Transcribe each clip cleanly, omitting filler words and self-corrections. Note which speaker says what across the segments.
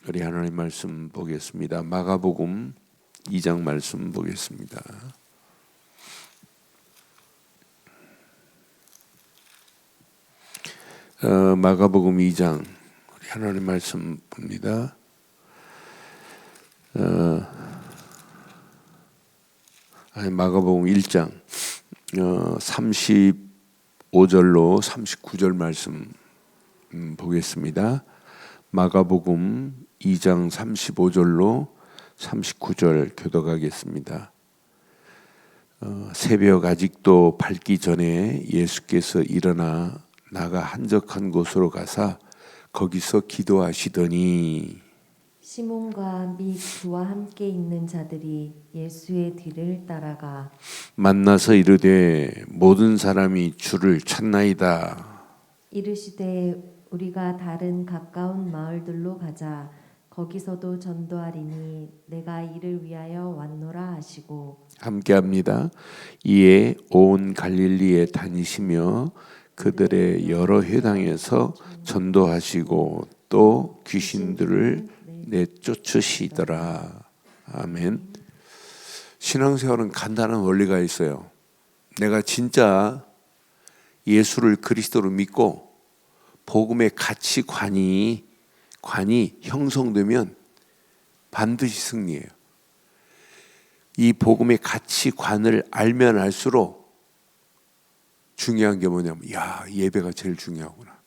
Speaker 1: 우리 하나님 말씀 보겠습니다. 마가복음 2장 말씀 보겠습니다. 마가복음 2장 우리 하나님 말씀 봅니다. 마가복음 1장 35절로 39절 말씀 보겠습니다. 마가복음 2장 35절로 39절 교독하겠습니다. 새벽 아직도 밝기 전에 예수께서 일어나 나가 한적한 곳으로 가사 거기서 기도하시더니
Speaker 2: 시몬과 및 그와 함께 있는 자들이 예수의 뒤를 따라가
Speaker 1: 만나서 이르되 모든 사람이 주를 찾나이다.
Speaker 2: 이르시되 우리가 다른 가까운 마을들로 가자. 거기서도 전도하리니 내가 이를 위하여 왔노라 하시고
Speaker 1: 함께합니다. 이에 온 갈릴리에 다니시며 그들의 여러 회당에서 전도하시고 또 귀신들을 내쫓으시더라. 아멘. 신앙생활은 간단한 원리가 있어요. 내가 진짜 예수를 그리스도로 믿고 복음의 가치관이 형성되면 반드시 승리해요. 이 복음의 가치관을 알면 알수록 중요한 게 뭐냐면 예배가 제일 중요하구나.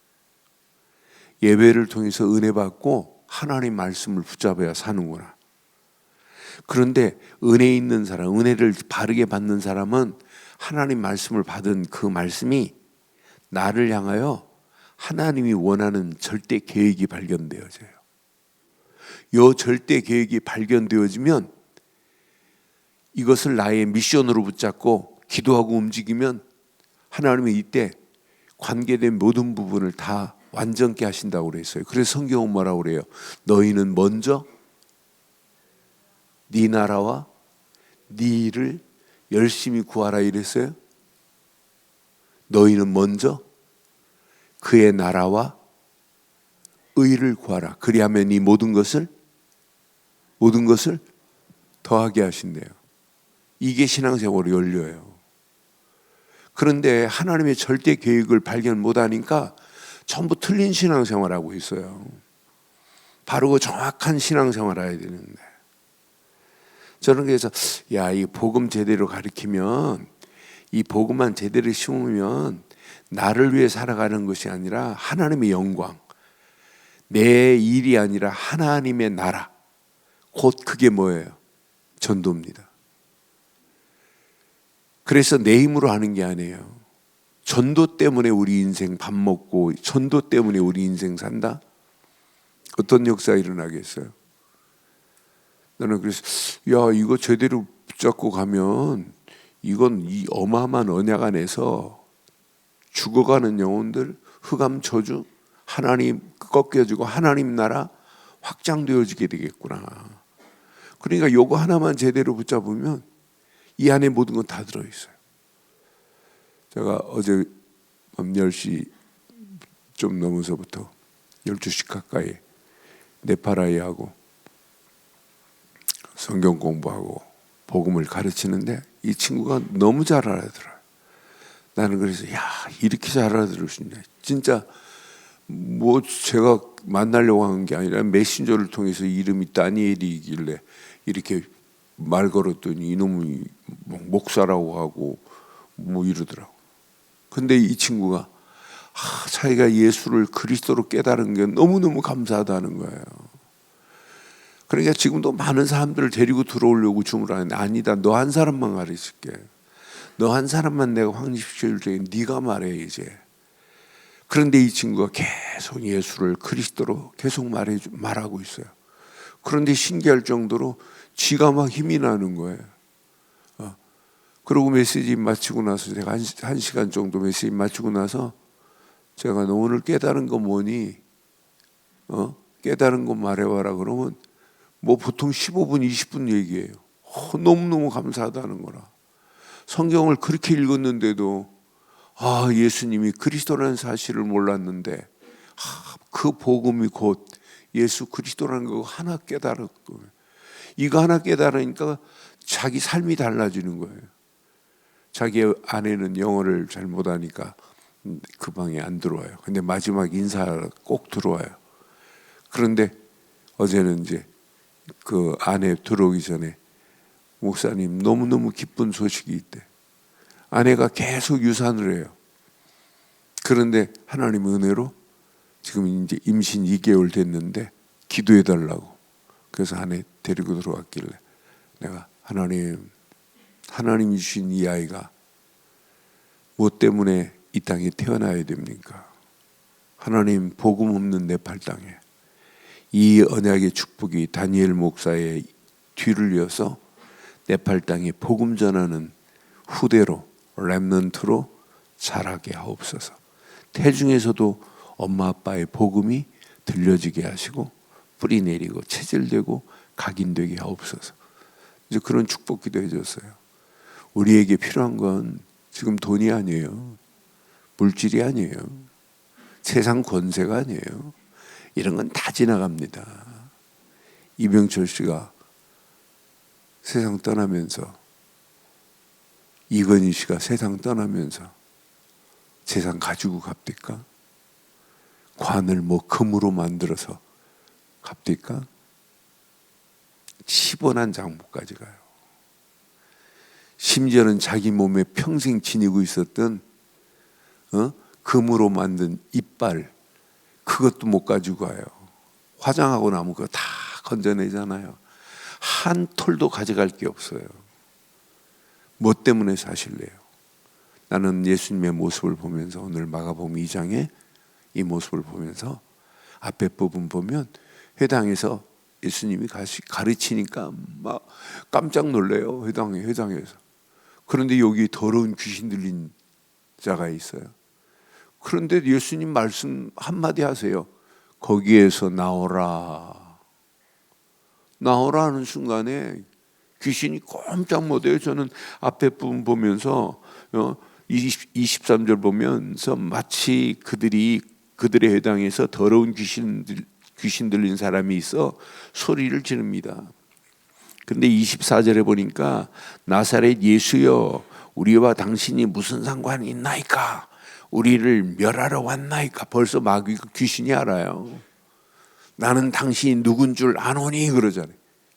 Speaker 1: 예배를 통해서 은혜 받고 하나님 말씀을 붙잡아야 사는구나. 그런데 은혜 있는 사람, 은혜를 바르게 받는 사람은 하나님 말씀을 받은 그 말씀이 나를 향하여 하나님이 원하는 절대 계획이 발견되어져요. 이 절대 계획이 발견되어지면 이것을 나의 미션으로 붙잡고 기도하고 움직이면 하나님은 이때 관계된 모든 부분을 다 완전케 하신다고 그랬어요. 그래서 성경은 뭐라고 그래요? 너희는 먼저 네 나라와 네 일을 열심히 구하라 이랬어요. 너희는 먼저 그의 나라와 의를 구하라. 그리하면 이 모든 것을 더하게 하신대요. 이게 신앙생활의 연료예요. 그런데 하나님의 절대 계획을 발견 못하니까 전부 틀린 신앙생활하고 있어요. 바르고 정확한 신앙생활 해야 되는데 저는 그래서 이 복음 제대로 가르치면 이 복음만 제대로 심으면 나를 위해 살아가는 것이 아니라 하나님의 영광, 내 일이 아니라 하나님의 나라, 곧 그게 뭐예요? 전도입니다. 그래서 내 힘으로 하는 게 아니에요. 전도 때문에 우리 인생 밥 먹고 전도 때문에 우리 인생 산다? 어떤 역사가 일어나겠어요? 나는 그래서 이거 제대로 붙잡고 가면 이건 이 어마어마한 언약 안에서 죽어가는 영혼들, 흑암 저주, 하나님 꺾여지고 하나님 나라 확장되어지게 되겠구나. 그러니까 요거 하나만 제대로 붙잡으면 이 안에 모든 건 다 들어있어요. 제가 어제 밤 10시 좀 넘어서부터 12시 가까이 네팔아이하고 성경 공부하고 복음을 가르치는데 이 친구가 너무 잘 알아들어요. 나는 그래서 이렇게 잘 알아들을 수 있냐. 진짜 제가 만나려고 한 게 아니라 메신저를 통해서 이름이 다니엘이길래 이렇게 말 걸었더니 이놈이 목사라고 하고 이러더라고. 근데 이 친구가 자기가 예수를 그리스도로 깨달은 게 너무너무 감사하다는 거예요. 그러니까 지금도 많은 사람들을 데리고 들어오려고 주문하는데 아니다. 너 한 사람만 가르칠게. 너 한 사람만 내가 확립시켜줄 테니 네가 말해 이제. 그런데 이 친구가 계속 예수를 그리스도로 계속 말하고 있어요. 그런데 신기할 정도로 지가 막 힘이 나는 거예요. 그러고 메시지 마치고 나서 제가 한 시간 정도 메시지 마치고 나서 제가 너 오늘 깨달은 거 뭐니? 깨달은 거 말해봐라. 그러면 보통 15분 20분 얘기해요. 너무너무 감사하다는 거라. 성경을 그렇게 읽었는데도 예수님이 그리스도라는 사실을 몰랐는데 그 복음이 곧 예수 그리스도라는 거 하나 깨달았고, 이거 하나 깨달으니까 자기 삶이 달라지는 거예요. 자기 아내는 영어를 잘 못하니까 그 방에 안 들어와요. 근데 마지막 인사하러 꼭 들어와요. 그런데 어제는 이제 그 아내 들어오기 전에 목사님 너무너무 기쁜 소식이 있대. 아내가 계속 유산을 해요. 그런데 하나님 은혜로 지금 이제 임신 2개월 됐는데 기도해 달라고. 그래서 아내 데리고 들어왔길래 내가 하나님이 주신 이 아이가 뭐 때문에 이 땅에 태어나야 됩니까? 하나님 복음 없는 네팔 땅에 이 언약의 축복이 다니엘 목사의 뒤를 이어서 네팔 땅에 복음 전하는 후대로 렘넌트로 자라게 하옵소서. 태중에서도 엄마 아빠의 복음이 들려지게 하시고 뿌리 내리고 체질되고 각인되게 하옵소서. 이제 그런 축복 기도해 줬어요. 우리에게 필요한 건 지금 돈이 아니에요. 물질이 아니에요. 세상 권세가 아니에요. 이런 건 다 지나갑니다. 이병철 씨가 세상 떠나면서, 이건희 씨가 세상 떠나면서 세상 가지고 갑니까? 관을 뭐 금으로 만들어서 갑니까? 10원한 장부까지 가요. 심지어는 자기 몸에 평생 지니고 있었던 금으로 만든 이빨, 그것도 못 가지고 가요. 화장하고 나면 그거 다 건져내잖아요. 한 톨도 가져갈 게 없어요. 뭐 때문에 사실래요? 나는 예수님의 모습을 보면서, 오늘 마가복음 2장에 이 모습을 보면서 앞에 부분 보면 회당에서 예수님이 가르치니까 막 깜짝 놀래요. 회당에서. 그런데 여기 더러운 귀신 들린 자가 있어요. 그런데 예수님 말씀 한마디 하세요. 거기에서 나오라. 나오라 하는 순간에 귀신이 꼼짝 못해요. 저는 앞에 부분 보면서 23절 보면서 마치 그들의 회당에서 더러운 귀신 들린 사람이 있어 소리를 지릅니다. 근데 24절에 보니까 나사렛 예수여, 우리와 당신이 무슨 상관이 있나이까? 우리를 멸하러 왔나이까? 벌써 마귀가 귀신이 알아요. 나는 당신이 누군 줄 아노니 그러잖아요.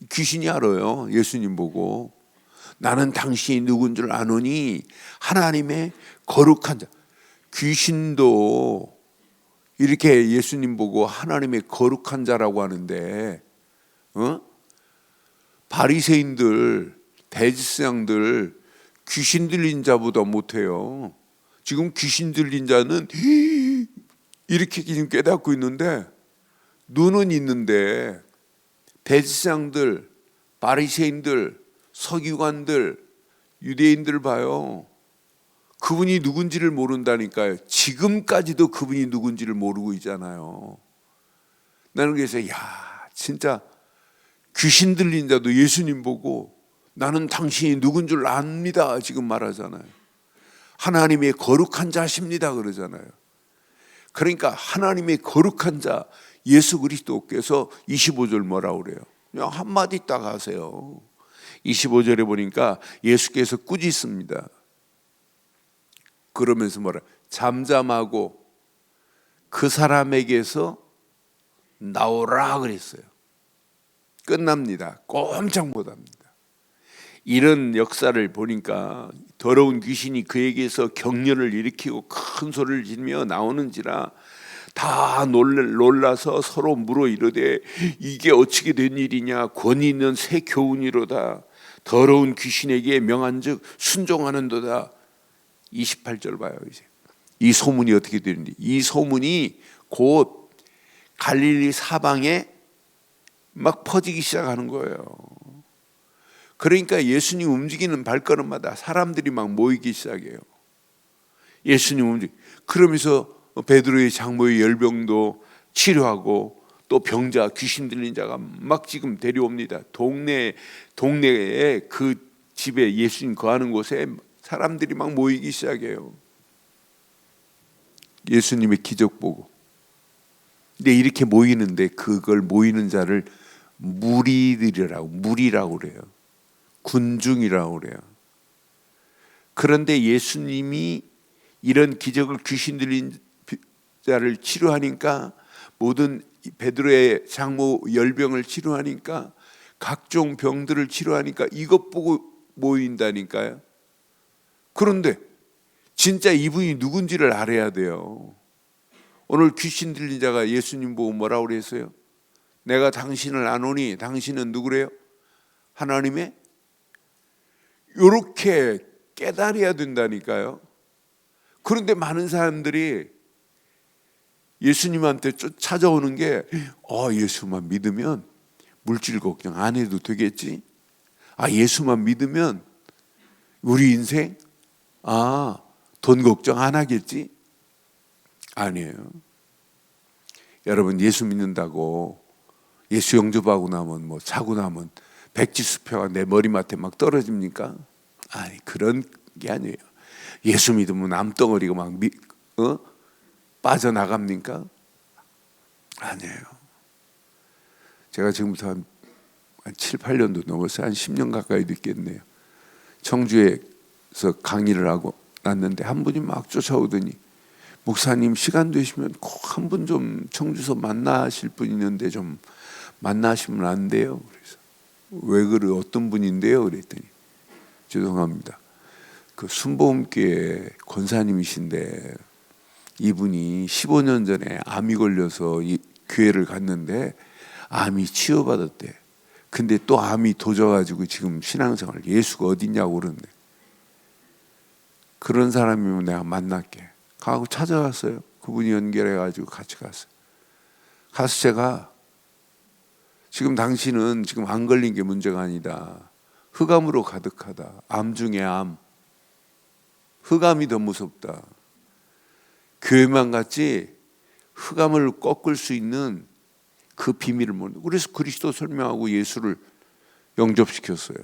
Speaker 1: 귀신이 알아요. 예수님 보고 나는 당신이 누군 줄 아노니 하나님의 거룩한 자. 귀신도 이렇게 예수님 보고 하나님의 거룩한 자라고 하는데, 바리새인들, 대제사장들 귀신 들린 자보다 못해요. 지금 귀신 들린 자는 이렇게 지금 깨닫고 있는데, 눈은 있는데 대제사장들, 바리새인들, 서기관들, 유대인들 봐요. 그분이 누군지를 모른다니까요. 지금까지도 그분이 누군지를 모르고 있잖아요. 나는 그래서 진짜 귀신 들린 자도 예수님 보고 나는 당신이 누군 줄 압니다 지금 말하잖아요. 하나님의 거룩한 자십니다 그러잖아요. 그러니까 하나님의 거룩한 자 예수 그리스도께서 25절 뭐라고 그래요? 그냥 한마디 딱 하세요. 25절에 보니까 예수께서 꾸짖습니다. 그러면서 뭐라? 잠잠하고 그 사람에게서 나오라 그랬어요. 끝납니다. 꼼짝 못합니다. 이런 역사를 보니까 더러운 귀신이 그에게서 격려를 일으키고 큰 소리를 지르며 나오는지라 다 놀라서 서로 물어 이르되 이게 어찌게 된 일이냐? 권위 있는 새 교훈이로다. 더러운 귀신에게 명한즉 순종하는도다. 28절 봐요. 이제 이 소문이 어떻게 되는지. 이 소문이 곧 갈릴리 사방에 막 퍼지기 시작하는 거예요. 그러니까 예수님 움직이는 발걸음마다 사람들이 막 모이기 시작해요. 예수님 그러면서 베드로의 장모의 열병도 치료하고 또 병자, 귀신 들린 자가 막 지금 데려옵니다. 동네에 그 집에 예수님 거하는 곳에 사람들이 막 모이기 시작해요. 예수님의 기적 보고 근데 이렇게 모이는데 그걸 모이는 자를 무리라고 그래요. 군중이라고 그래요. 그런데 예수님이 이런 기적을 귀신 들린 자를 치료하니까, 모든 베드로의 장모 열병을 치료하니까, 각종 병들을 치료하니까 이것 보고 모인다니까요. 그런데 진짜 이분이 누군지를 알아야 돼요. 오늘 귀신 들린 자가 예수님 보고 뭐라고 그랬어요? 내가 당신을 아노니 당신은 누구래요? 하나님의, 이렇게 깨달아야 된다니까요. 그런데 많은 사람들이 예수님한테 찾아오는 게, 예수만 믿으면 물질 걱정 안 해도 되겠지. 예수만 믿으면 우리 인생 돈 걱정 안 하겠지. 아니에요. 여러분, 예수 믿는다고 예수 영접하고 나면 자고 나면 백지수표가 내 머리맡에 막 떨어집니까? 그런 게 아니에요. 예수 믿으면 암덩어리가 막 빠져나갑니까? 아니에요. 제가 지금부터 한 7, 8년도 넘었어요. 한 10년 가까이 됐겠네요. 청주에서 강의를 하고 났는데 한 분이 막 쫓아오더니, 목사님 시간 되시면 꼭 한 분 좀 청주서 만나실 분 있는데 좀 만나시면 안 돼요? 그래서 왜 그래, 어떤 분인데요? 그랬더니, 죄송합니다, 그 순복음교회 권사님이신데 이분이 15년 전에 암이 걸려서 이 교회를 갔는데 암이 치유받았대. 근데 또 암이 도져가지고 지금 신앙생활, 예수가 어딨냐고 그러는데, 그런 사람이면 내가 만날게 하고 찾아갔어요. 그분이 연결해가지고 같이 갔어요. 가서 제가, 지금 당신은 지금 안 걸린 게 문제가 아니다. 흑암으로 가득하다. 암 중에 암. 흑암이 더 무섭다. 교회만 갔지 흑암을 꺾을 수 있는 그 비밀을 모른다. 그래서 그리스도 설명하고 예수를 영접시켰어요.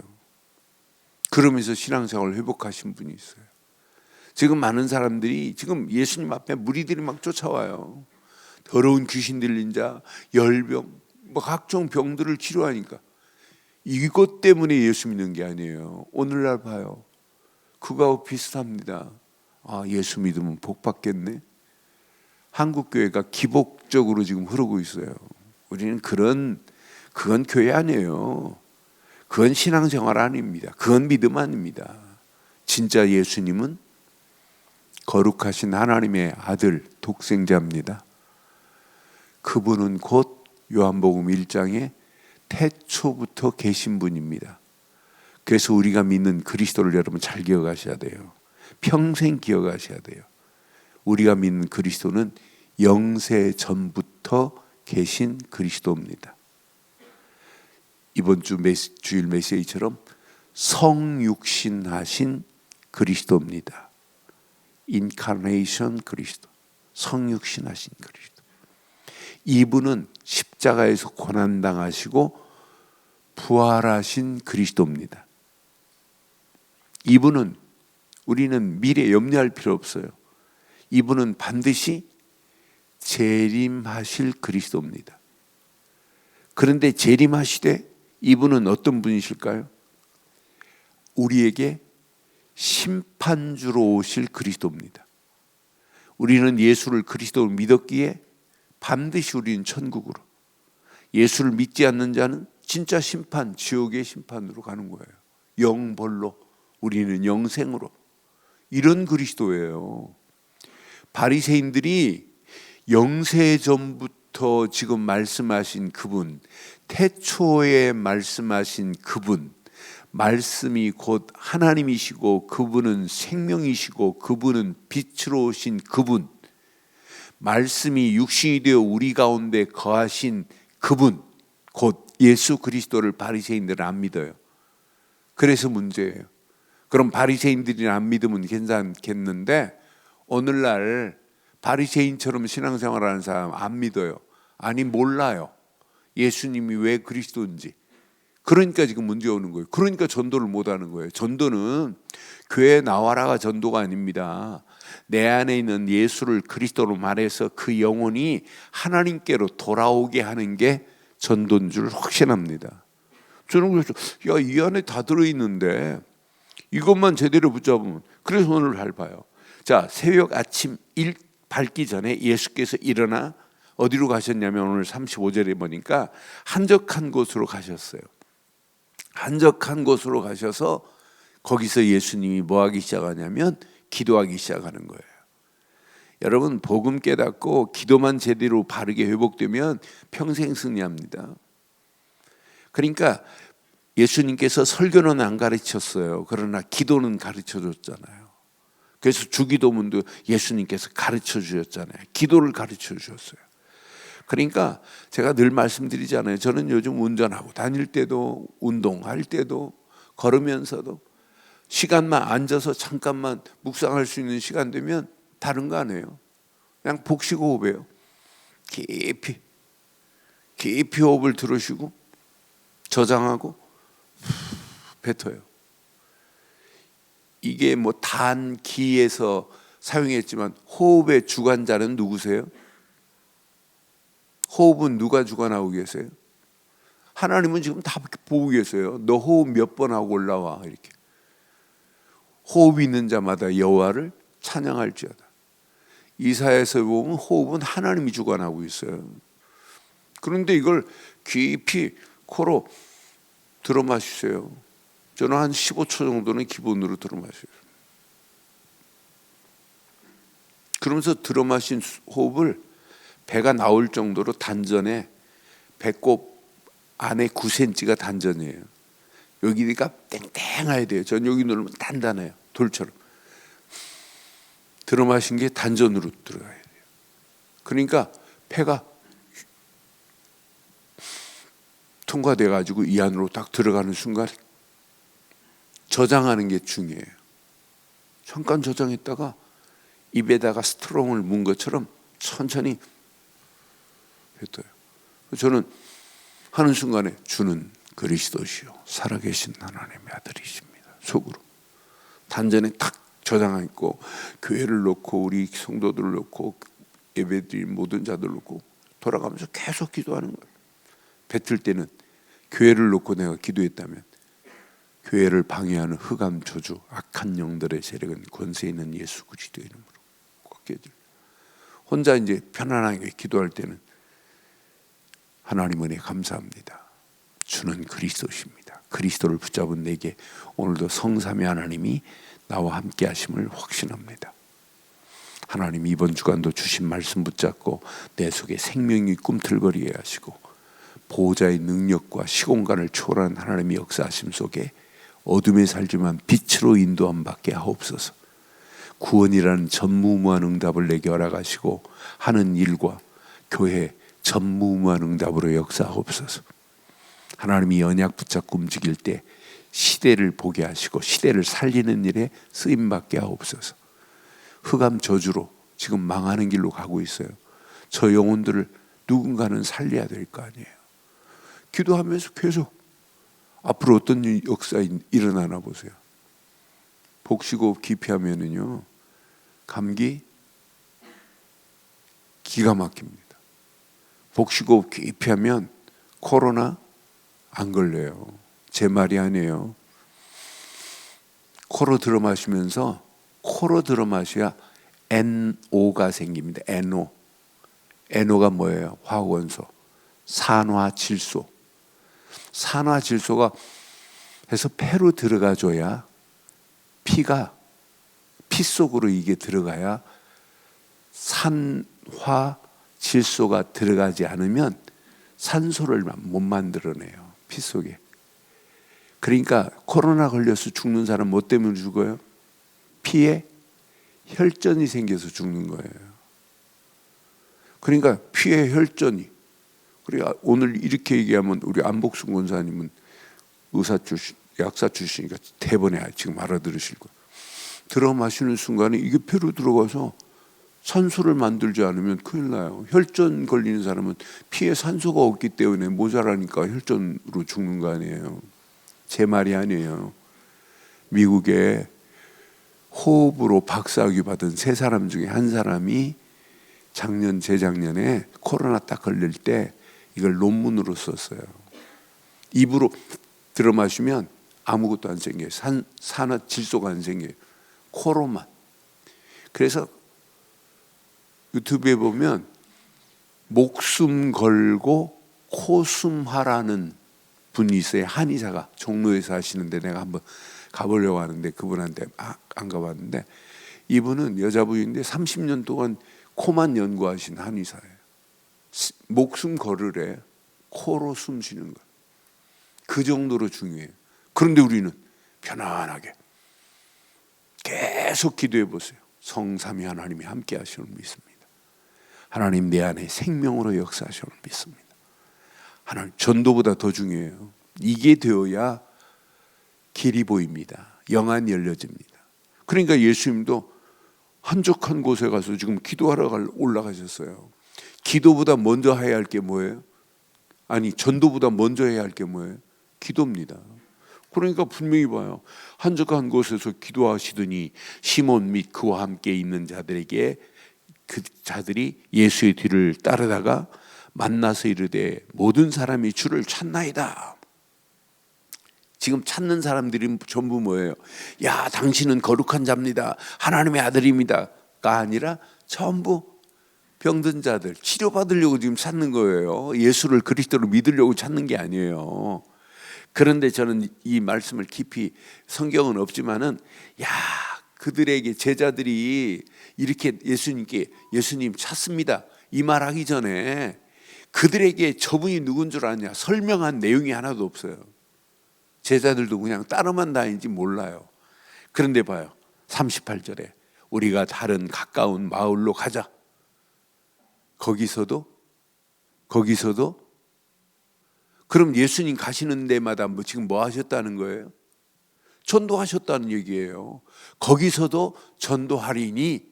Speaker 1: 그러면서 신앙생활을 회복하신 분이 있어요. 지금 많은 사람들이 지금 예수님 앞에 무리들이 막 쫓아와요. 더러운 귀신 들린 자, 열병, 각종 병들을 치료하니까. 이것 때문에 예수 믿는 게 아니에요. 오늘날 봐요. 그거하고 비슷합니다. 예수 믿으면 복 받겠네. 한국 교회가 기복적으로 지금 흐르고 있어요. 우리는 그건 교회 아니에요. 그건 신앙생활 아닙니다. 그건 믿음 아닙니다. 진짜 예수님은 거룩하신 하나님의 아들, 독생자입니다. 그분은 곧 요한복음 1장에 태초부터 계신 분입니다. 그래서 우리가 믿는 그리스도를 여러분 잘 기억하셔야 돼요. 평생 기억하셔야 돼요. 우리가 믿는 그리스도는 영세 전부터 계신 그리스도입니다. 이번 주일 메시지처럼 성육신하신 그리스도입니다. 인카네이션 그리스도, 성육신하신 그리스도. 이분은 십자가에서 고난당하시고 부활하신 그리스도입니다. 이분은, 우리는 미래 염려할 필요 없어요. 이분은 반드시 재림하실 그리스도입니다. 그런데 재림하시되 이분은 어떤 분이실까요? 우리에게 심판주로 오실 그리스도입니다. 우리는 예수를 그리스도를 믿었기에 반드시 우리는 천국으로, 예수를 믿지 않는 자는 진짜 심판, 지옥의 심판으로 가는 거예요. 영벌로, 우리는 영생으로. 이런 그리스도예요. 바리새인들이 영세 전부터 지금 말씀하신 그분, 태초에 말씀하신 그분, 말씀이 곧 하나님이시고 그분은 생명이시고 그분은 빛으로 오신 그분, 말씀이 육신이 되어 우리 가운데 거하신 그분, 곧 예수 그리스도를 바리새인들은 안 믿어요. 그래서 문제예요. 그럼 바리새인들이 안 믿으면 괜찮겠는데, 오늘날 바리새인처럼 신앙생활하는 사람 안 믿어요. 아니, 몰라요. 예수님이 왜 그리스도인지. 그러니까 지금 문제 오는 거예요. 그러니까 전도를 못 하는 거예요. 전도는 교회 나와라가 전도가 아닙니다. 내 안에 있는 예수를 그리스도로 말해서 그 영혼이 하나님께로 돌아오게 하는 게 전도인 줄 확신합니다. 저는 그래서 야, 이 안에 다 들어있는데 이것만 제대로 붙잡으면, 그래서 오늘 잘 봐요. 자, 새벽 아침 밝기 전에 예수께서 일어나 어디로 가셨냐면 오늘 35절에 보니까 한적한 곳으로 가셨어요. 한적한 곳으로 가셔서 거기서 예수님이 뭐 하기 시작하냐면 기도하기 시작하는 거예요. 여러분, 복음 깨닫고 기도만 제대로 바르게 회복되면 평생 승리합니다. 그러니까 예수님께서 설교는 안 가르쳤어요. 그러나 기도는 가르쳐 줬잖아요. 그래서 주기도문도 예수님께서 가르쳐 주셨잖아요. 기도를 가르쳐 주셨어요. 그러니까 제가 늘 말씀드리잖아요. 저는 요즘 운전하고 다닐 때도, 운동할 때도, 걸으면서도 시간만 앉아서 잠깐만 묵상할 수 있는 시간 되면 다른 거 안 해요. 그냥 복식 호흡해요. 깊이 호흡을 들으시고 저장하고 뱉어요. 이게 뭐 단기에서 사용했지만 호흡의 주관자는 누구세요? 호흡은 누가 주관하고 계세요? 하나님은 지금 다 보고 계세요. 너 호흡 몇 번 하고 올라와, 이렇게. 호흡이 있는 자마다 여호와를 찬양할지어다. 이사야에서 보면 호흡은 하나님이 주관하고 있어요. 그런데 이걸 깊이 코로 들어 마시세요. 저는 한 15초 정도는 기본으로 들어 마셔요. 그러면서 들어 마신 호흡을 배가 나올 정도로 단전에, 배꼽 안에 9cm가 단전이에요. 여기가 땡땡해야 돼요. 전 여기 누르면 단단해요. 돌처럼. 들어 마신 게 단전으로 들어가야 돼요. 그러니까 폐가 통과돼 가지고 이 안으로 딱 들어가는 순간 저장하는 게 중요해요. 잠깐 저장했다가 입에다가 스트롱을 문 것처럼 천천히 뱉어요. 저는 하는 순간에 주는 그리스도시요 살아계신 하나님의 아들이십니다. 속으로 단전에 탁 저장하고 교회를 놓고 우리 성도들을 놓고 예배드린 모든 자들을 놓고 돌아가면서 계속 기도하는 거예요. 뱉을 때는 교회를 놓고 내가 기도했다면 교회를 방해하는 흑암 저주 악한 영들의 세력은 권세 있는 예수 그리스도 이름으로 꺾여질. 혼자 이제 편안하게 기도할 때는 하나님 은혜 감사합니다. 주는 그리스도십니다. 그리스도를 붙잡은 내게 오늘도 성삼위 하나님이 나와 함께 하심을 확신합니다. 하나님 이번 주간도 주신 말씀 붙잡고 내 속에 생명이 꿈틀거리게 하시고 보호자의 능력과 시공간을 초월한 하나님의 역사하심 속에 어둠에 살지만 빛으로 인도함 받게 하옵소서. 구원이라는 전무후무한 응답을 내게 허락하시고 하는 일과 교회 전무후무한 응답으로 역사하옵소서. 하나님이 언약 붙잡고 움직일 때 시대를 보게 하시고 시대를 살리는 일에 쓰임받게 하옵소서. 흑암 저주로 지금 망하는 길로 가고 있어요. 저 영혼들을 누군가는 살려야 될 거 아니에요. 기도하면서 계속 앞으로 어떤 역사 일어나나 보세요. 복식호흡 깊이 하면은요 감기 기가 막힙니다. 복식호흡 깊이 하면 코로나 안 걸려요. 제 말이 아니에요. 코로 들어 마시면서 코로 들어 마셔야 NO가 생깁니다. NO. NO가 뭐예요? 화학원소. 산화질소. 산화질소가 해서 폐로 들어가줘야 피 속으로 이게 들어가야 산화질소가 들어가지 않으면 산소를 못 만들어내요. 피 속에. 그러니까 코로나 걸려서 죽는 사람 뭐 때문에 죽어요? 피에 혈전이 생겨서 죽는 거예요. 그러니까 피에 혈전이. 그러니까 오늘 이렇게 얘기하면 우리 안복순 권사님은 의사 출신, 약사 출신이니까 대번에 지금 알아들으실 거예요. 들어 마시는 순간에 이게 폐로 들어가서 산소를 만들지 않으면 큰일 나요. 혈전 걸리는 사람은 피에 산소가 없기 때문에 모자라니까 혈전으로 죽는 거 아니에요. 제 말이 아니에요. 미국에 호흡으로 박사학위 받은 3사람 중에 한 사람이 재작년에 코로나 딱 걸릴 때 이걸 논문으로 썼어요. 입으로 들어 마시면 아무것도 안 생겨요. 산화 질소가 안 생겨요. 코로만. 그래서 유튜브에 보면 목숨 걸고 코숨하라는 분이 있어요. 한의사가 종로에서 하시는데 내가 한번 가보려고 하는데 그분한테 안 가봤는데, 이분은 여자분인데 30년 동안 코만 연구하신 한의사예요. 목숨 걸으래. 코로 숨 쉬는 거. 그 정도로 중요해요. 그런데 우리는 편안하게 계속 기도해 보세요. 성삼위 하나님이 함께 하시는 믿습니다. 하나님 내 안에 생명으로 역사하시는 믿습니다. 하나님 전도보다 더 중요해요. 이게 되어야 길이 보입니다. 영안이 열려집니다. 그러니까 예수님도 한적한 곳에 가서 지금 기도하러 올라가셨어요. 기도보다 먼저 해야 할 게 뭐예요? 아니, 전도보다 먼저 해야 할 게 뭐예요? 기도입니다. 그러니까 분명히 봐요. 한적한 곳에서 기도하시더니 시몬 및 그와 함께 있는 자들에게 그 자들이 예수의 뒤를 따르다가 만나서 이르되 모든 사람이 주를 찾나이다. 지금 찾는 사람들이 전부 뭐예요? 야, 당신은 거룩한 자입니다. 하나님의 아들입니다가 아니라 전부 병든 자들, 치료받으려고 지금 찾는 거예요. 예수를 그리스도로 믿으려고 찾는 게 아니에요. 그런데 저는 이 말씀을 깊이, 성경은 없지만은, 야, 그들에게 제자들이 이렇게 예수님께 예수님 찾습니다 이 말하기 전에 그들에게 저분이 누군 줄 아냐 설명한 내용이 하나도 없어요. 제자들도 그냥 따르만 다니지 몰라요. 그런데 봐요. 38절에 우리가 다른 가까운 마을로 가자. 거기서도 그럼 예수님 가시는 데마다 지금 뭐 하셨다는 거예요? 전도하셨다는 얘기예요. 거기서도 전도하리니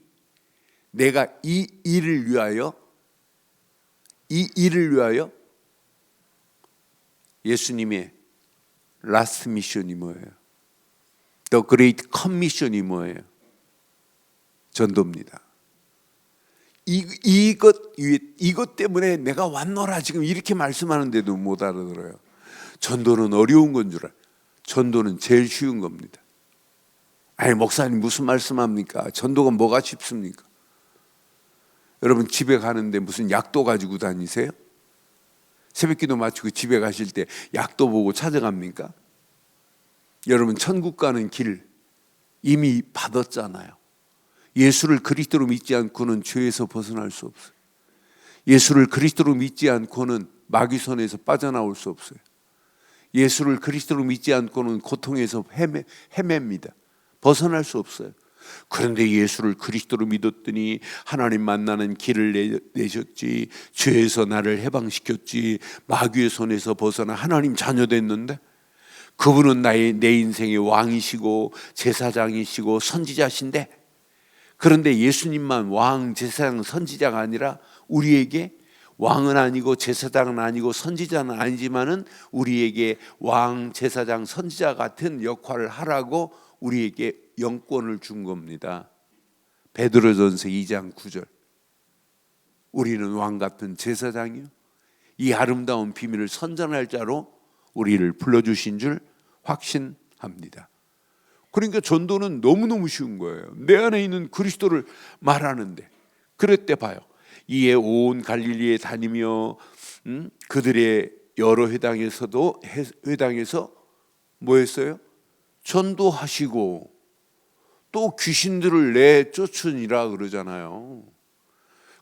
Speaker 1: 내가 이 일을 위하여 예수님의 라스트 미션이 뭐예요? The Great Commission이 뭐예요? 전도입니다. 이것 때문에 내가 왔노라 지금 이렇게 말씀하는데도 못 알아들어요. 전도는 어려운 건 줄 알아요. 전도는 제일 쉬운 겁니다. 아니 목사님 무슨 말씀합니까? 전도가 뭐가 쉽습니까? 여러분 집에 가는데 무슨 약도 가지고 다니세요? 새벽기도 마치고 집에 가실 때 약도 보고 찾아갑니까? 여러분 천국 가는 길 이미 받았잖아요. 예수를 그리스도로 믿지 않고는 죄에서 벗어날 수 없어요. 예수를 그리스도로 믿지 않고는 마귀손에서 빠져나올 수 없어요. 예수를 그리스도로 믿지 않고는 고통에서 헤맵니다. 벗어날 수 없어요. 그런데 예수를 그리스도로 믿었더니 하나님 만나는 길을 내셨지, 죄에서 나를 해방시켰지, 마귀의 손에서 벗어나 하나님 자녀 됐는데, 그분은 내 인생의 왕이시고 제사장이시고 선지자신데, 그런데 예수님만 왕, 제사장, 선지자가 아니라 우리에게 왕은 아니고 제사장은 아니고 선지자는 아니지만은 우리에게 왕, 제사장, 선지자 같은 역할을 하라고 우리에게 영권을 준 겁니다. 베드로전서 2장 9절. 우리는 왕 같은 제사장이요, 이 아름다운 비밀을 선전할 자로 우리를 불러주신 줄 확신합니다. 그러니까 전도는 너무너무 쉬운 거예요. 내 안에 있는 그리스도를 말하는데. 그럴 때 봐요. 이에 온 갈릴리에 다니며 그들의 여러 회당에서 뭐 했어요? 전도하시고 또 귀신들을 내쫓으니라 그러잖아요.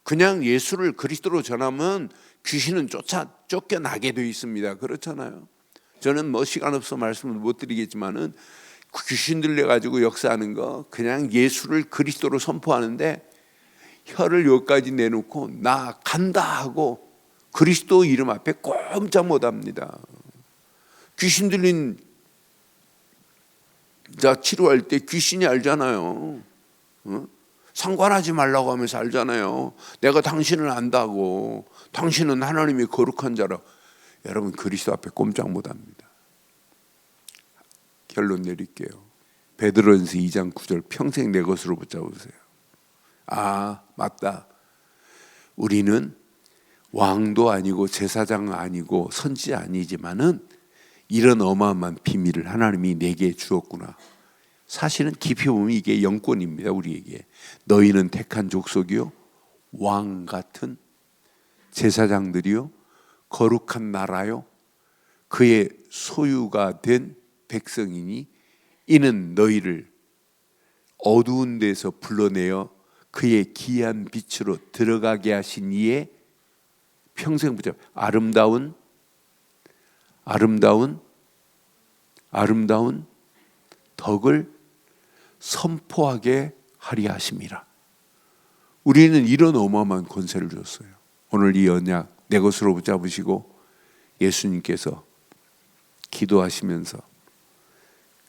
Speaker 1: 그냥 예수를 그리스도로 전하면 귀신은 쫓겨나게 되어 있습니다. 그렇잖아요. 저는 뭐 시간 없어 말씀을 못 드리겠지만은 귀신들 내가지고 역사하는 거 그냥 예수를 그리스도로 선포하는데 혀를 여기까지 내놓고 나 간다 하고 그리스도 이름 앞에 꼼짝 못합니다. 귀신 들린 자 치료할 때 귀신이 알잖아요. 상관하지 말라고 하면서 알잖아요. 내가 당신을 안다고. 당신은 하나님의 거룩한 자라. 여러분 그리스도 앞에 꼼짝 못합니다. 결론 내릴게요. 베드로전서 2장 9절 평생 내 것으로 붙잡으세요. 아 맞다. 우리는 왕도 아니고 제사장 아니고 선지 아니지만은 이런 어마어마한 비밀을 하나님이 내게 주었구나. 사실은 깊이 보면 이게 영권입니다. 우리에게. 너희는 택한 족속이요 왕 같은 제사장들이요 거룩한 나라요 그의 소유가 된 백성이니 이는 너희를 어두운 데서 불러내어 그의 귀한 빛으로 들어가게 하신 이의 평생 붙잡 아름다운 덕을 선포하게 하리 하심이라. 우리는 이런 어마어마한 권세를 줬어요. 오늘 이 언약 내 것으로 붙잡으시고 예수님께서 기도하시면서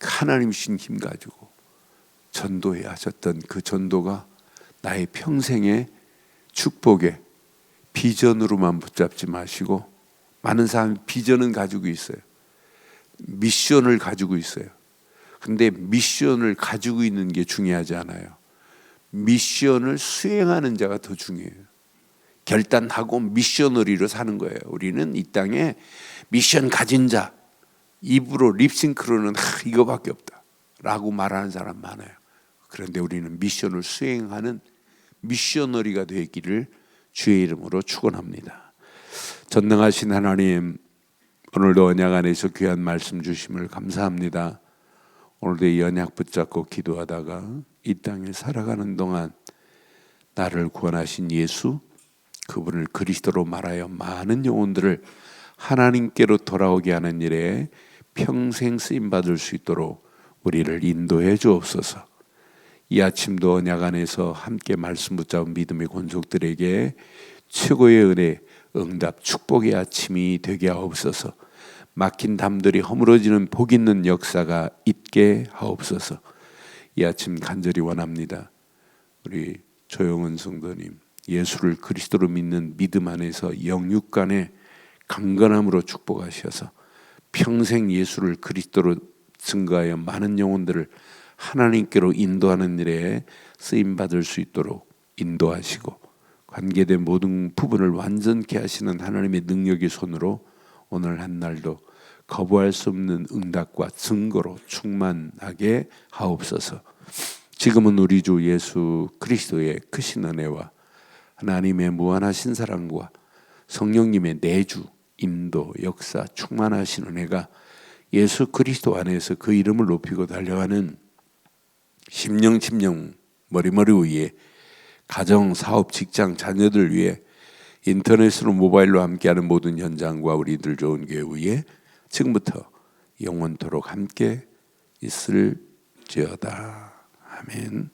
Speaker 1: 하나님 주신 힘 가지고 전도해 하셨던 그 전도가 나의 평생의 축복의 비전으로만 붙잡지 마시고 많은 사람이 비전은 가지고 있어요. 미션을 가지고 있어요. 근데 미션을 가지고 있는 게 중요하지 않아요. 미션을 수행하는 자가 더 중요해요. 결단하고 미셔너리로 사는 거예요. 우리는 이 땅에 미션 가진 자, 입으로 립싱크로는 이거밖에 없다 라고 말하는 사람 많아요. 그런데 우리는 미션을 수행하는 미셔너리가 되기를 주의 이름으로 축원합니다. 전능하신 하나님, 오늘도 언약 안에서 귀한 말씀 주심을 감사합니다. 오늘도 이 언약 붙잡고 기도하다가 이 땅에 살아가는 동안 나를 구원하신 예수, 그분을 그리스도로 말하여 많은 영혼들을 하나님께로 돌아오게 하는 일에 평생 쓰임받을 수 있도록 우리를 인도해 주옵소서. 이 아침도 언약 안에서 함께 말씀 붙잡은 믿음의 권속들에게 최고의 은혜, 응답, 축복의 아침이 되게 하옵소서. 막힌 담들이 허물어지는 복 있는 역사가 있게 하옵소서. 이 아침 간절히 원합니다. 우리 조영은 성도님, 예수를 그리스도로 믿는 믿음 안에서 영육간의 강건함으로 축복하셔서 평생 예수를 그리스도로 증거하여 많은 영혼들을 하나님께로 인도하는 일에 쓰임받을 수 있도록 인도하시고 관계된 모든 부분을 완전케 하시는 하나님의 능력의 손으로 오늘 한 날도 거부할 수 없는 응답과 증거로 충만하게 하옵소서. 지금은 우리 주 예수 그리스도의 크신 은혜와 하나님의 무한하신 사랑과 성령님의 내주, 인도, 역사, 충만하신 은혜가 예수 그리스도 안에서 그 이름을 높이고 달려가는 심령 머리머리 위에 가정, 사업, 직장, 자녀들 위해 인터넷으로 모바일로 함께하는 모든 현장과 우리들 좋은 교회 위에 지금부터 영원토록 함께 있을지어다. 아멘.